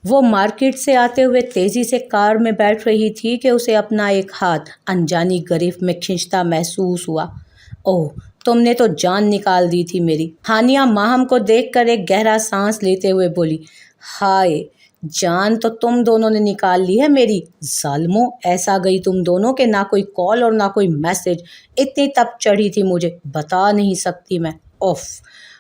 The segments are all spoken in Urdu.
وہ مارکیٹ سے آتے ہوئے تیزی سے کار میں بیٹھ رہی تھی کہ اسے اپنا ایک ہاتھ انجانی گرفت میں کھنچتا محسوس ہوا۔ اوہ، تم نے تو جان نکال دی تھی میری، ہانیہ ماہم کو دیکھ کر ایک گہرا سانس لیتے ہوئے بولی۔ ہائے، جان تو تم دونوں نے نکال لی ہے میری، ظالموں، ایسا گئی تم دونوں کہ نہ کوئی کال اور نہ کوئی میسج، اتنی تپ چڑھی تھی مجھے، بتا نہیں سکتی میں، اوف۔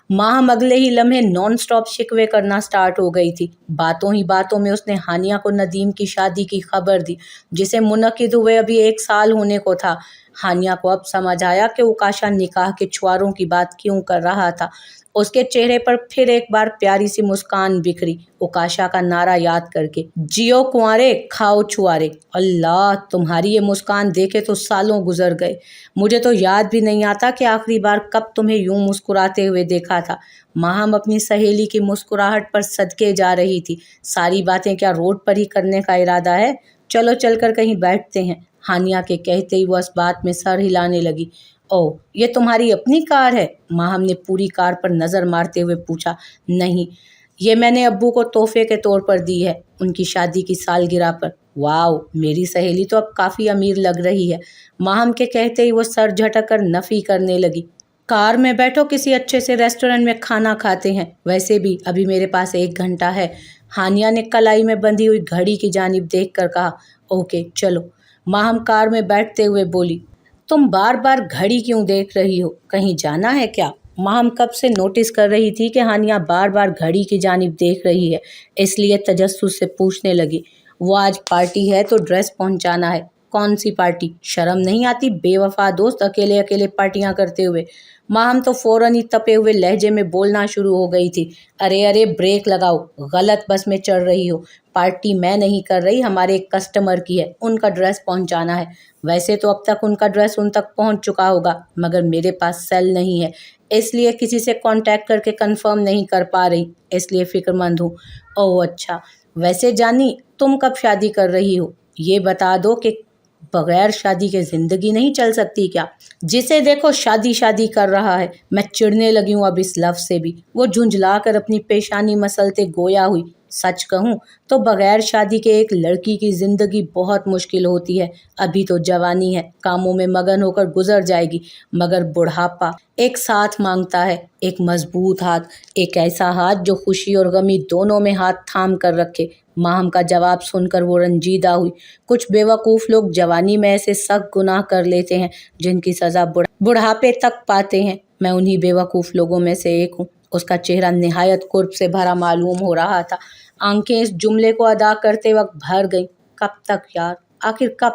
ماہم اگلے ہی لمحے نان سٹاپ شکوے کرنا سٹارٹ ہو گئی تھی۔ باتوں ہی باتوں میں اس نے ہانیہ کو ندیم کی شادی کی خبر دی، جسے منعقد ہوئے ابھی 1 سال ہونے کو تھا۔ ہانیہ کو اب سمجھ آیا کہ اوکاشا نکاح کے چھواروں کی بات کیوں کر رہا تھا۔ اس کے چہرے پر پھر ایک بار پیاری سی مسکان بکھری، اوکاشا کا نعرہ یاد کر کے، جیو کنوارے، کھاؤ چھوارے۔ اللہ، تمہاری یہ مسکان دیکھے تو سالوں گزر گئے، مجھے تو یاد بھی نہیں آتا کہ آخری بار کب تمہیں یوں مسکراتے ہوئے دیکھا تھا۔ ماہم اپنی سہیلی کی مسکراہٹ پر صدقے جا رہی تھی۔ ساری باتیں کیا روڈ پر ہی کرنے کا ارادہ ہے؟ چلو چل کر کہیں بیٹھتے ہیں، ہانیہ کے کہتے ہی وہ اس بات میں سر ہلانے لگی۔ اوہ، یہ تمہاری اپنی کار ہے؟ ماہم نے پوری کار پر نظر مارتے ہوئے پوچھا۔ نہیں، یہ میں نے ابو کو تحفے کے طور پر دی ہے، ان کی شادی کی سالگرہ پر۔ واؤ، میری سہیلی تو اب کافی امیر لگ رہی ہے۔ ماہم کے کہتے ہی وہ سر جھٹک کر نفی کرنے لگی۔ کار میں بیٹھو، کسی اچھے سے ریسٹورنٹ میں کھانا کھاتے ہیں، ویسے بھی ابھی میرے پاس 1 گھنٹہ ہے۔ ہانیہ نے کلائی میں بندھی ہوئی گھڑی کی جانب دیکھ کر کہا۔ اوکے، چلو، ماہم کار میں بیٹھتے ہوئے بولی۔ تم بار بار گھڑی کیوں دیکھ رہی ہو؟ کہیں جانا ہے کیا؟ ماہم کب سے نوٹس کر رہی تھی کہ ہانیہ بار بار گھڑی کی جانب دیکھ رہی ہے، اس لیے تجسس سے پوچھنے لگی۔ وہ آج پارٹی ہے تو ڈریس پہنچانا ہے۔ کون سی پارٹی؟ شرم نہیں آتی بے وفا دوست اکیلے اکیلے پارٹیاں کرتے ہوئے؟ ماہم تو فوراً ہی تپے ہوئے لہجے میں بولنا شروع ہو گئی تھی۔ ارے بریک لگاؤ، غلط بس میں چڑھ رہی ہو۔ پارٹی میں نہیں کر رہی، ہمارے ایک کسٹمر کی ہے، ان کا ڈریس پہنچانا ہے۔ ویسے تو اب تک ان کا ڈریس ان تک پہنچ چکا ہوگا، مگر میرے پاس سیل نہیں ہے، اس لیے کسی سے کانٹیکٹ کر کے کنفرم نہیں کر پا رہی، اس لیے فکر مند ہوں۔ اوہ اچھا، ویسے جانی، تم کب شادی کر رہی ہو؟ یہ بتا دو کہ بغیر شادی کے زندگی نہیں چل سکتی کیا؟ جسے دیکھو شادی شادی کر رہا ہے۔ میں چڑھنے لگی ہوں اب اس لفظ سے بھی۔ وہ جھنجھلا کر اپنی پیشانی مسلتے گویا ہوئی۔ سچ کہوں تو بغیر شادی کے ایک لڑکی کی زندگی بہت مشکل ہوتی ہے۔ ابھی تو جوانی ہے، کاموں میں مگن ہو کر گزر جائے گی، مگر بڑھاپا ایک ساتھ مانگتا ہے، ایک مضبوط ہاتھ، ایک ایسا ہاتھ جو خوشی اور غمی دونوں میں ہاتھ تھام کر رکھے۔ ماہم کا جواب سن کر وہ رنجیدہ ہوئی۔ کچھ بیوقوف لوگ جوانی میں ایسے سخت گناہ کر لیتے ہیں جن کی سزا بڑھاپے تک پاتے ہیں، میں انہی بیوقوف لوگوں میں سے ایک ہوں۔ اس کا چہرہ نہایت قرب سے بھرا معلوم ہو رہا تھا۔ آنکھیں اس جملے کو ادا کرتے وقت بھر گئیں۔ کب تک یار، آخر کب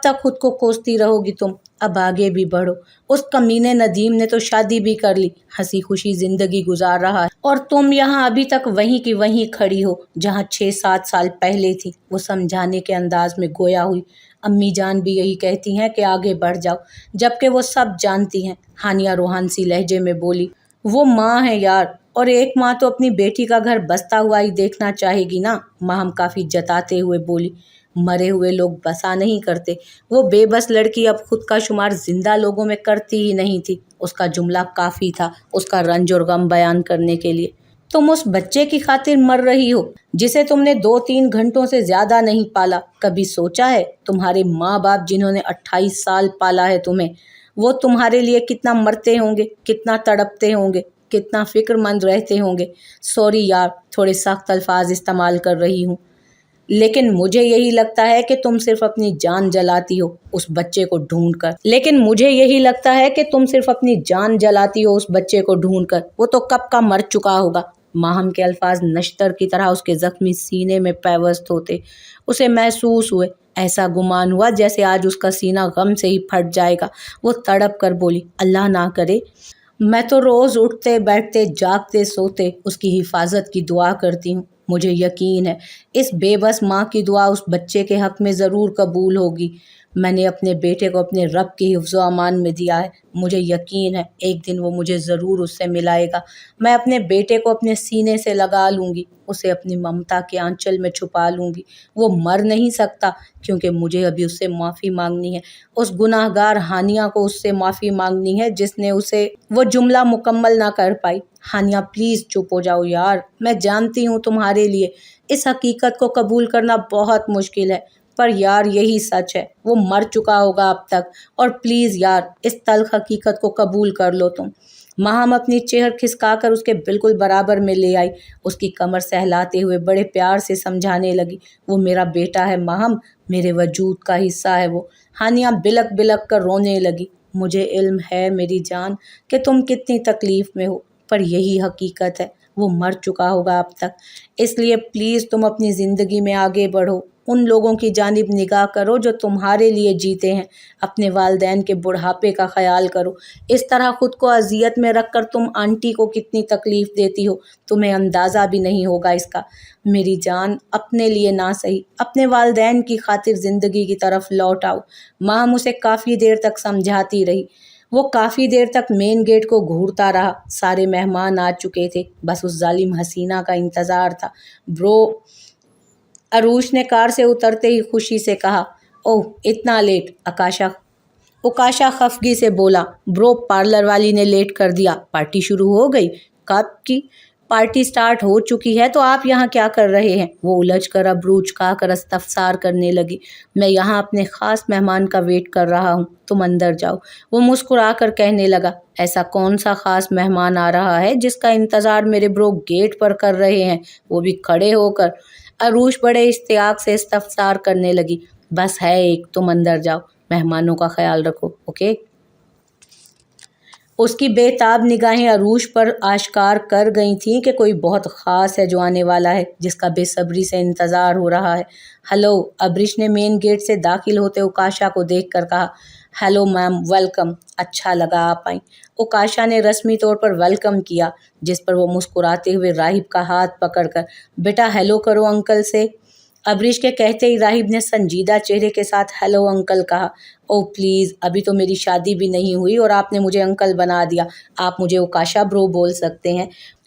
تک خود کو کوستی رہو گی تم؟ اب آگے بھی بڑھو۔ اس کمینے ندیم نے تو شادی بھی کر لی، ہنسی خوشی زندگی گزار رہا ہے، اور تم یہاں ابھی تک وہیں کی وہیں کھڑی ہو جہاں 6-7 سال پہلے تھی۔ وہ سمجھانے کے انداز میں گویا ہوئی۔ امی جان بھی یہی کہتی ہیں کہ آگے بڑھ جاؤ، جبکہ وہ سب جانتی ہیں، ہانیہ روحانسی لہجے میں بولی۔ وہ ماں ہے یار، اور ایک ماں تو اپنی بیٹی کا گھر بستا ہوا ہی دیکھنا چاہے گی نا، ماہم کافی جتاتے ہوئے بولی۔ مرے ہوئے لوگ بسا نہیں کرتے۔ وہ بے بس لڑکی اب خود کا شمار زندہ لوگوں میں کرتی ہی نہیں تھی۔ اس کا جملہ کافی تھا اس کا رنج اور غم بیان کرنے کے لیے۔ تم اس بچے کی خاطر مر رہی ہو جسے تم نے 2-3 گھنٹوں سے زیادہ نہیں پالا؟ کبھی سوچا ہے تمہارے ماں باپ جنہوں نے 28 سال پالا ہے تمہیں، وہ تمہارے لیے کتنا مرتے ہوں گے، کتنا تڑپتے ہوں گے، کتنا فکر مند رہتے ہوں گے؟ سوری یار، تھوڑے سخت الفاظ استعمال کر رہی ہوں، لیکن مجھے یہی لگتا ہے کہ تم صرف اپنی جان جلاتی ہو اس بچے کو ڈھونڈ کر وہ تو کب کا مر چکا ہوگا۔ ماہم کے الفاظ نشتر کی طرح اس کے زخمی سینے میں پیوست ہوتے، اسے محسوس ہوئے، ایسا گمان ہوا جیسے آج اس کا سینہ غم سے ہی پھٹ جائے گا۔ وہ تڑپ کر بولی، اللہ نہ کرے، میں تو روز اٹھتے بیٹھتے جاگتے سوتے اس کی حفاظت کی دعا کرتی ہوں۔ مجھے یقین ہے اس بے بس ماں کی دعا اس بچے کے حق میں ضرور قبول ہوگی۔ میں نے اپنے بیٹے کو اپنے رب کی حفظ و امان میں دیا ہے، مجھے یقین ہے ایک دن وہ مجھے ضرور اس سے ملائے گا۔ میں اپنے بیٹے کو اپنے سینے سے لگا لوں گی، اسے اپنی ممتا کے آنچل میں چھپا لوں گی۔ وہ مر نہیں سکتا کیونکہ مجھے ابھی اس سے معافی مانگنی ہے، اس گناہ گار ہانیہ کو اس سے معافی مانگنی ہے جس نے اسے وہ جملہ مکمل نہ کر پائی۔ ہانیہ پلیز چپ ہو جاؤ یار، میں جانتی ہوں تمہارے لیے اس حقیقت کو قبول کرنا بہت مشکل ہے، پر یار یہی سچ ہے، وہ مر چکا ہوگا اب تک، اور پلیز یار اس تلخ حقیقت کو قبول کر لو تم۔ ماہم اپنی چہر کھسکا کر اس کے بالکل برابر میں لے آئی، اس کی کمر سہلاتے ہوئے بڑے پیار سے سمجھانے لگی، وہ میرا بیٹا ہے ماہم، میرے وجود کا حصہ ہے وہ۔ ہانیہ بلک بلک کر رونے لگی۔ مجھے علم ہے میری جان کہ تم کتنی تکلیف میں ہو، پر یہی حقیقت ہے، وہ مر چکا ہوگا اب تک، اس لیے پلیز تم اپنی زندگی میں آگے بڑھو، ان لوگوں کی جانب نگاہ کرو جو تمہارے لیے جیتے ہیں، اپنے والدین کے بڑھاپے کا خیال کرو۔ اس طرح خود کو اذیت میں رکھ کر تم آنٹی کو کتنی تکلیف دیتی ہو، تمہیں اندازہ بھی نہیں ہوگا اس کا۔ میری جان اپنے لیے نہ سہی، اپنے والدین کی خاطر زندگی کی طرف لوٹ آؤ۔ ماہم اسے کافی دیر تک سمجھاتی رہی۔ وہ کافی دیر تک مین گیٹ کو گھورتا رہا، سارے مہمان آ چکے تھے، بس اس ظالم حسینہ کا انتظار تھا۔ برو، عروش نے کار سے اترتے ہی خوشی سے کہا۔ اوہ اتنا لیٹ، اکاشا خفگی سے بولا۔ برو، پارلر والی نے لیٹ کر دیا، پارٹی شروع ہو گئی؟ کب کی پارٹی سٹارٹ ہو چکی ہے تو آپ یہاں کیا کر رہے ہیں؟ وہ الجھ کر ابرو چکا کر استفسار کرنے لگی۔ میں یہاں اپنے خاص مہمان کا ویٹ کر رہا ہوں، تم اندر جاؤ۔ وہ مسکرا کر کہنے لگا۔ ایسا کون سا خاص مہمان آ رہا ہے جس کا انتظار میرے برو گیٹ پر کر رہے ہیں، وہ بھی کھڑے ہو کر؟ عروش بڑے اشتیاق سے استفسار کرنے لگی۔ بس ہے ایک، تم اندر جاؤ، مہمانوں کا خیال رکھو، اوکے؟ اس کی بے تاب نگاہیں عروش پر آشکار کر گئی تھیں کہ کوئی بہت خاص ہے جو آنے والا ہے، جس کا بے صبری سے انتظار ہو رہا ہے۔ ہلو، ابریش نے مین گیٹ سے داخل ہوتے اکاشا کو دیکھ کر کہا۔ ہیلو میم، ویلکم، اچھا لگا آپ آئیں۔ اکاشا نے رسمی طور پر ویلکم کیا، جس پر وہ مسکراتے ہوئے راہب کا ہاتھ پکڑ کر، بیٹا ہیلو کرو انکل سے۔ ابریش کے کہتے ہی راہب نے سنجیدہ چہرے کے ساتھ ہیلو انکل کہا۔ او پلیز، ابھی تو میری شادی بھی نہیں ہوئی اور آپ نے مجھے انکل بنا دیا، آپ مجھے اکاشا برو بول سکتے ہیں۔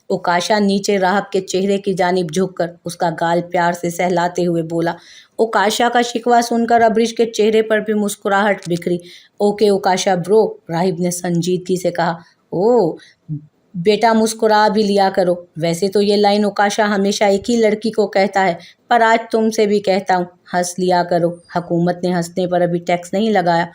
اکاشا نیچے راہب کے چہرے کی جانب جھک کر اس کا گال پیار سے سہلاتے ہوئے بولا۔ اکاشا کا شکوہ سن کر ابریش کے چہرے پر بھی مسکراہٹ بکھری۔ اوکے اکاشا برو، راہب نے سنجیدگی سے کہا۔ او بیٹا مسکرا بھی لیا کرو، ویسے تو یہ لائن اکاشا ہمیشہ ایک ہی لڑکی کو کہتا ہے، پر آج تم سے بھی کہتا ہوں، ہنس لیا کرو، حکومت نے ہنسنے پر ابھی ٹیکس نہیں لگایا۔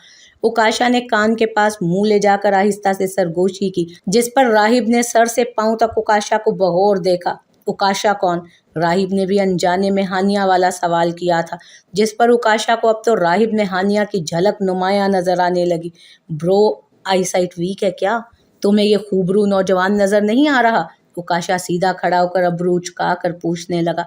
اکاشا نے کان کے پاس منہ لے جا کر آہستہ سے سرگوشی کی، جس پر راہب نے سر سے پاؤں تک اکاشا کو بغور دیکھا۔ اکاشا کون؟ راہب نے بھی انجانے میں ہانیہ والا سوال کیا تھا، جس پر اکاشا کو اب تو راہب میں ہانیہ کی جھلک نمایاں نظر آنے لگی۔ برو، آئی سائٹ ویک ہے کیا؟ تمہیں یہ خوبرو نوجوان نظر نہیں آ رہا؟ اکاشا سیدھا کھڑا ہو کر ابرو چکا کر پوچھنے لگا۔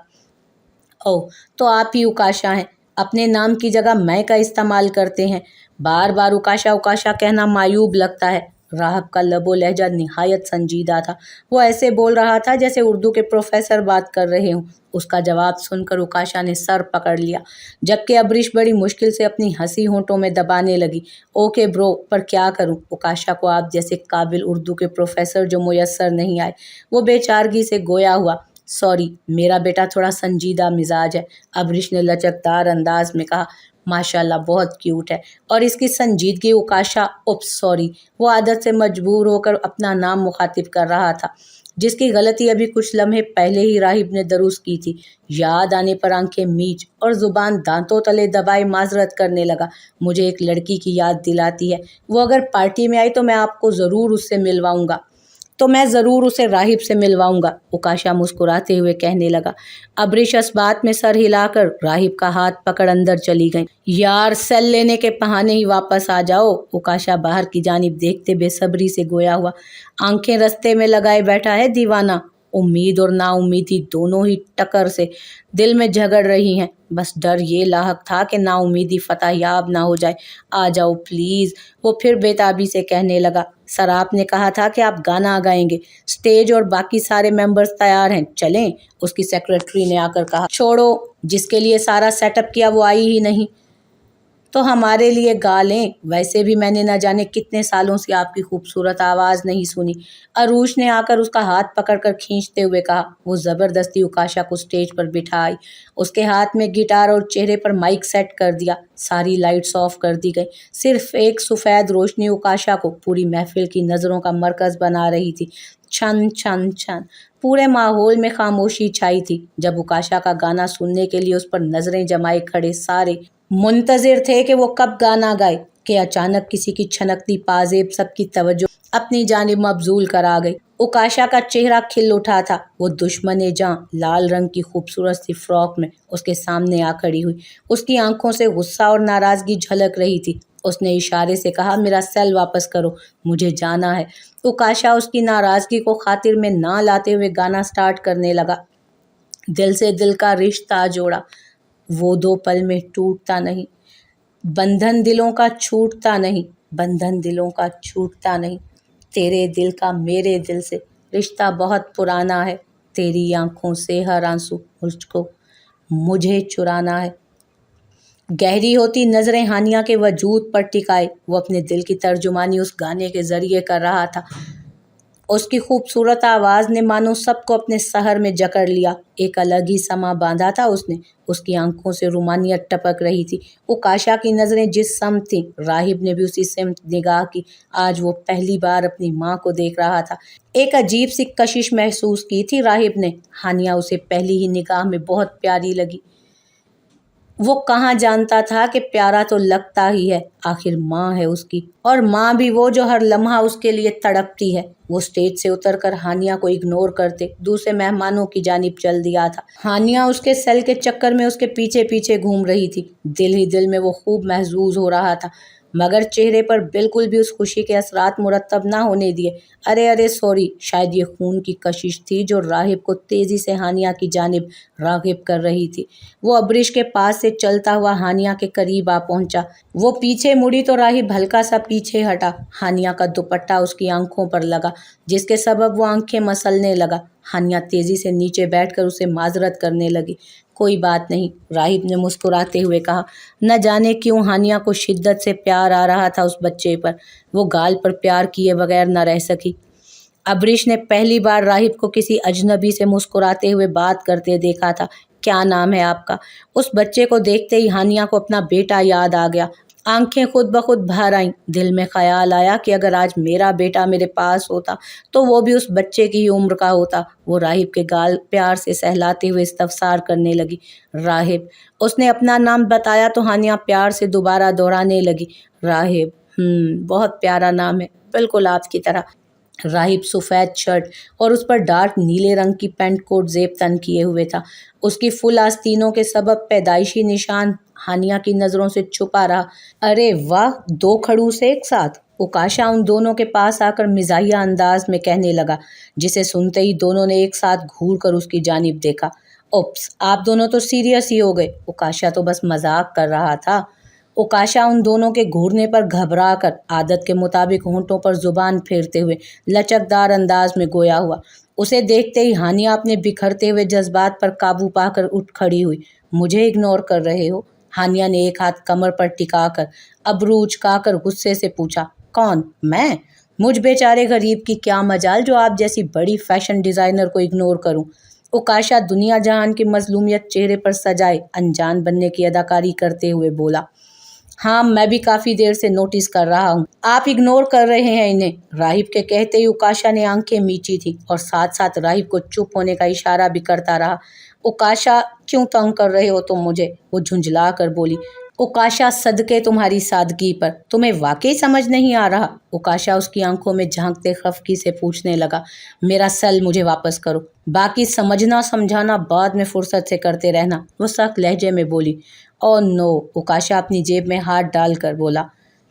اوہ، تو آپ ہی اکاشا ہیں، اپنے نام کی جگہ میں کا استعمال کرتے ہیں۔ بار بار اکاشا اکاشا کہنا معیوب لگتا ہے۔ راہب کا لب و لہجہ نہایت سنجیدہ تھا، وہ ایسے بول رہا تھا جیسے اردو کے پروفیسر بات کر رہے ہوں۔ اس کا جواب سن کر اکاشا نے سر پکڑ لیا، جبکہ ابریش بڑی مشکل سے اپنی ہنسی ہونٹوں میں دبانے لگی۔ اوکے برو، پر کیا کروں، اکاشا کو آپ جیسے قابل اردو کے پروفیسر جو میسر نہیں آئے۔ وہ بے چارگی سے گویا ہوا۔ سوری، میرا بیٹا تھوڑا سنجیدہ مزاج ہے، ابریش نے لچکدار انداز میں کہا۔ ماشاءاللہ بہت کیوٹ ہے، اور اس کی سنجیدگی اکاشا اوپس سوری، وہ عادت سے مجبور ہو کر اپنا نام مخاطب کر رہا تھا، جس کی غلطی ابھی کچھ لمحے پہلے ہی راہب نے درست کی تھی۔ یاد آنے پر آنکھیں میچ اور زبان دانتوں تلے دبائے معذرت کرنے لگا۔ مجھے ایک لڑکی کی یاد دلاتی ہے، وہ اگر پارٹی میں آئی تو میں آپ کو ضرور اس سے ملواؤں گا، تو میں ضرور اسے راہب سے ملواؤں گا، اکاشا مسکراتے ہوئے کہنے لگا۔ ابریش اس بات میں سر ہلا کر راہب کا ہاتھ پکڑ اندر چلی گئیں۔ یار سیل لینے کے بہانے ہی واپس آ جاؤ، اکاشا باہر کی جانب دیکھتے بے صبری سے گویا ہوا۔ آنکھیں رستے میں لگائے بیٹھا ہے دیوانہ، امید اور نا امیدی دونوں ہی ٹکر سے دل میں جھگڑ رہی ہیں، بس ڈر یہ لاحق تھا کہ نا امیدی فتح یاب نہ ہو جائے۔ آ جاؤ پلیز، وہ پھر بے تابی سے کہنے لگا۔ سر آپ نے کہا تھا کہ آپ گانا گائیں گے، اسٹیج اور باقی سارے ممبرز تیار ہیں، چلیں؟ اس کی سیکرٹری نے آ کر کہا۔ چھوڑو، جس کے لیے سارا سیٹ اپ کیا وہ آئی ہی نہیں، تو ہمارے لیے گا لیں، ویسے بھی میں نے نہ جانے کتنے سالوں سے آپ کی خوبصورت آواز نہیں سنی۔ عروش نے آ کر اس کا ہاتھ پکڑ کر کھینچتے ہوئے کہا۔ وہ زبردستی اکاشا کو اسٹیج پر بٹھائی، اس کے ہاتھ میں گٹار اور چہرے پر مائک سیٹ کر دیا۔ ساری لائٹس آف کر دی گئی، صرف ایک سفید روشنی اکاشا کو پوری محفل کی نظروں کا مرکز بنا رہی تھی۔ چھن چھن چھن پورے ماحول میں خاموشی چھائی تھی۔ جب اکاشا کا گانا سننے کے لیے اس پر نظریں جمائے کھڑے سارے منتظر تھے کہ وہ کب گانا گائے کہ اچانک کسی کی چھنکتی پازیب سب کی توجہ اپنی جانب مبذول کرا گئی۔ اکاشا کا چہرہ کھل اٹھا تھا۔ وہ دشمن جاں لال رنگ کی خوبصورت سی فراک میں اس کے سامنے آ کھڑی ہوئی۔ اس کی آنکھوں سے غصہ اور ناراضگی جھلک رہی تھی۔ اس نے اشارے سے کہا، میرا سیل واپس کرو، مجھے جانا ہے۔ اکاشا اس کی ناراضگی کو خاطر میں نہ لاتے ہوئے گانا سٹارٹ کرنے لگا۔ دل سے دل کا رشتہ جوڑا، وہ دو پل میں ٹوٹتا نہیں، بندھن دلوں کا چھوٹتا نہیں، بندھن دلوں کا چھوٹتا نہیں، تیرے دل کا میرے دل سے رشتہ بہت پرانا ہے، تیری آنکھوں سے ہر آنسو مجھے چرانا ہے۔ گہری ہوتی نظریں ہانیہ کے وجود پر ٹکائے، وہ اپنے دل کی ترجمانی اس گانے کے ذریعے کر رہا تھا۔ اس کی خوبصورت آواز نے مانو سب کو اپنے سحر میں جکڑ لیا۔ ایک الگ ہی سما باندھا تھا اس نے۔ اس کی آنکھوں سے رومانیت ٹپک رہی تھی۔ اکاشا کی نظریں جس سمت تھیں، راہب نے بھی اسی سمت نگاہ کی۔ آج وہ پہلی بار اپنی ماں کو دیکھ رہا تھا۔ ایک عجیب سی کشش محسوس کی تھی راہب نے۔ ہانیہ اسے پہلی ہی نگاہ میں بہت پیاری لگی۔ وہ کہاں جانتا تھا کہ پیارا تو لگتا ہی ہے، آخر ماں ہے اس کی، اور ماں بھی وہ جو ہر لمحہ اس کے لیے تڑپتی ہے۔ وہ اسٹیج سے اتر کر ہانیہ کو اگنور کرتے دوسرے مہمانوں کی جانب چل دیا تھا۔ ہانیہ اس کے سیل کے چکر میں اس کے پیچھے پیچھے گھوم رہی تھی۔ دل ہی دل میں وہ خوب محظوظ ہو رہا تھا، مگر چہرے پر بالکل بھی اس خوشی کے اثرات مرتب نہ ہونے دیے۔ ارے سوری، شاید یہ خون کی کشش تھی جو راہب کو تیزی سے ہانیہ کی جانب راغب کر رہی تھی۔ وہ ابریش کے پاس سے چلتا ہوا ہانیہ کے قریب آ پہنچا۔ وہ پیچھے مڑی تو راہب ہلکا سا پیچھے ہٹا۔ ہانیہ کا دوپٹہ اس کی آنکھوں پر لگا، جس کے سبب وہ آنکھیں مسلنے لگا۔ ہانیہ تیزی سے نیچے بیٹھ کر اسے معذرت کرنے لگی۔ کوئی بات نہیں، راہب نے مسکراتے ہوئے کہا۔ نہ جانے کیوں ہانیہ کو شدت سے پیار آ رہا تھا اس بچے پر۔ وہ گال پر پیار کیے بغیر نہ رہ سکی۔ ابریش نے پہلی بار راہب کو کسی اجنبی سے مسکراتے ہوئے بات کرتے دیکھا تھا۔ کیا نام ہے آپ کا؟ اس بچے کو دیکھتے ہی ہانیہ کو اپنا بیٹا یاد آ گیا۔ آنکھیں خود بخود بھر آئیں۔ دل میں خیال آیا کہ اگر آج میرا بیٹا میرے پاس ہوتا تو وہ بھی اس بچے کی ہی عمر کا ہوتا۔ وہ راہب کے گال پیار سے سہلاتے ہوئے استفسار کرنے لگی، راہب؟ اس نے اپنا نام بتایا تو ہانیہ پیار سے دوبارہ دہرانے لگی، راہب، بہت پیارا نام ہے، بالکل آپ کی طرح۔ راہب سفید شرٹ اور اس پر ڈارک نیلے رنگ کی پینٹ کوٹ زیب تن کیے ہوئے تھا۔ اس کی فل آستینوں کے سبب پیدائشی نشان ہانیہ کی نظروں سے چھپا رہا۔ ارے واہ، دو کھڑوس ایک ساتھ! اکاشا ان دونوں کے پاس آ کر مزاحیہ انداز میں کہنے لگا، جسے سنتے ہی دونوں نے ایک ساتھ گھور کر اس کی جانب دیکھا۔ اوپس، آپ دونوں تو سیریس ہی ہو گئے۔ اکاشا تو بس مذاق کر رہا تھا۔ اکاشا ان دونوں کے گھورنے پر گھبرا کر عادت کے مطابق ہونٹوں پر زبان پھیرتے ہوئے لچکدار انداز میں گویا ہوا۔ اسے دیکھتے ہی ہانیہ اپنے بکھرتے ہوئے جذبات پر قابو پا کر اٹھ کھڑی ہوئی۔ مجھے اگنور کر رہے ہو؟ ہانیہ نے ایک ہاتھ کمر پر ٹکا کر ابرو اچکا کر غصے سے پوچھا۔ کون؟ میں؟ مجھ بیچارے غریب کی کیا مجال جو آپ جیسی بڑی فیشن ڈیزائنر کو اگنور کروں؟ اکاشا دنیا جہان کی مظلومیت چہرے پر سجائے انجان بننے کی اداکاری کرتے ہوئے بولا۔ ہاں، میں بھی کافی دیر سے نوٹس کر رہا ہوں، آپ اگنور کر رہے ہیں انہیں۔ راہب کے کہتے ہی اکاشا نے آنکھیں میچی تھی اور ساتھ ساتھ راہب کو چپ ہونے کا اشارہ بھی کرتا رہا۔ اکاشا، کیوں تنگ کر رہے ہو تم مجھے؟ وہ جھنجھلا کر بولی۔ اکاشا، صدقے تمہاری سادگی پر، تمہیں واقعی سمجھ نہیں آ رہا؟ اکاشا اس کی آنکھوں میں جھانکتے خفگی سے پوچھنے لگا۔ میرا سیل مجھے واپس کرو، باقی سمجھنا سمجھانا بعد میں فرصت سے کرتے رہنا، وہ سخت لہجے میں بولی۔ او نو، اکاشا اپنی جیب میں ہاتھ ڈال کر بولا۔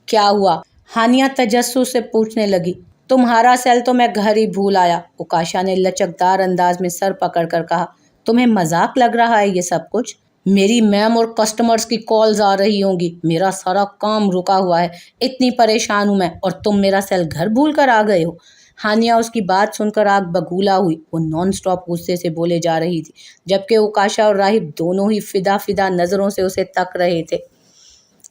کیا ہوا؟ ہانیہ تجسس سے پوچھنے لگی۔ تمہارا سیل تو میں گھر ہی بھول آیا، اکاشا نے لچکدار انداز میں سر پکڑ کر کہا۔ تمہیں مذاق لگ رہا ہے یہ سب کچھ؟ میری میم اور کسٹمرز کی کالز آ رہی ہوں گی، میرا سارا کام رکا ہوا ہے، اتنی پریشان ہوں میں، اور تم میرا سیل گھر بھول کر آ گئے ہو؟ ہانیہ اس کی بات سن کر آگ بگولا ہوئی۔ وہ نان سٹاپ غصے سے بولے جا رہی تھی، جبکہ اکاشا اور راہب دونوں ہی فدا فدا نظروں سے اسے تک رہے تھے۔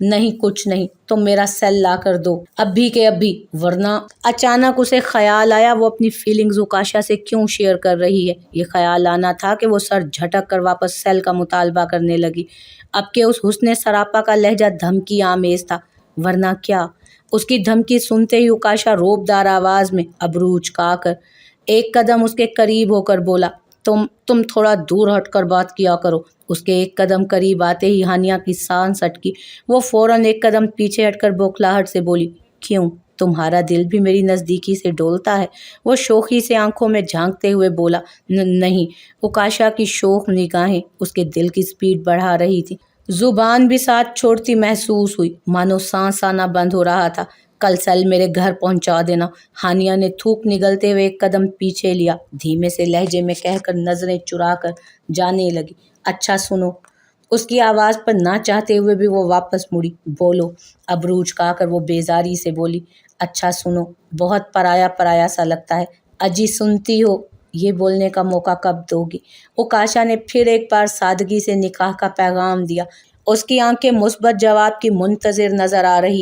نہیں کچھ نہیں، تم میرا سیل لا کر دو ابھی کے ابھی، ورنہ۔ اچانک اسے خیال آیا وہ اپنی فیلنگز اوکاشا سے کیوں شیئر کر رہی ہے۔ یہ خیال آنا تھا کہ وہ سر جھٹک کر واپس سیل کا مطالبہ کرنے لگی۔ اب کہ اس حسن سراپا کا لہجہ دھمکی آمیز تھا، ورنہ کیا۔ اس کی دھمکی سنتے ہی اوکاشا روبدار آواز میں ابرو اچکا کر ایک قدم اس کے قریب ہو کر بولا، تم تھوڑا دور ہٹ کر بات کیا کرو۔ اس کے ایک قدم قریب آتے ہی ہانیہ کی سانس اٹکی۔ وہ فوراً ایک قدم پیچھے ہٹ کر بوکھلاہٹ سے بولی، کیوں، تمہارا دل بھی میری نزدیکی سے ڈولتا ہے؟ وہ شوخی سے آنکھوں میں جھانکتے ہوئے بولا، نہیں۔ اوکاشا کی شوخ نگاہیں اس کے دل کی سپیڈ بڑھا رہی تھی۔ زبان بھی ساتھ چھوڑتی محسوس ہوئی، مانو سانس آنا بند ہو رہا تھا۔ کل سیل میرے گھر پہنچا دینا۔ ہانیہ نے تھوک نگلتے ہوئے ایک قدم پیچھے لیا، دھیمے سے لہجے میں کہہ کر نظریں چرا کر جانے لگی، اچھا سنو۔ اس کی آواز پر نہ چاہتے ہوئے بھی وہ واپس مڑی، بولو۔ ابرو اچکا کر وہ بیزاری سے بولی، اچھا سنو، بہت پرایا پرایا سا لگتا ہے۔ اجی سنتی ہو، یہ بولنے کا موقع کب دو گی؟ اوکاشا نے پھر ایک بار سادگی سے نکاح کا پیغام دیا۔ اس کی آنکھیں مثبت جواب کی منتظر نظر آ رہی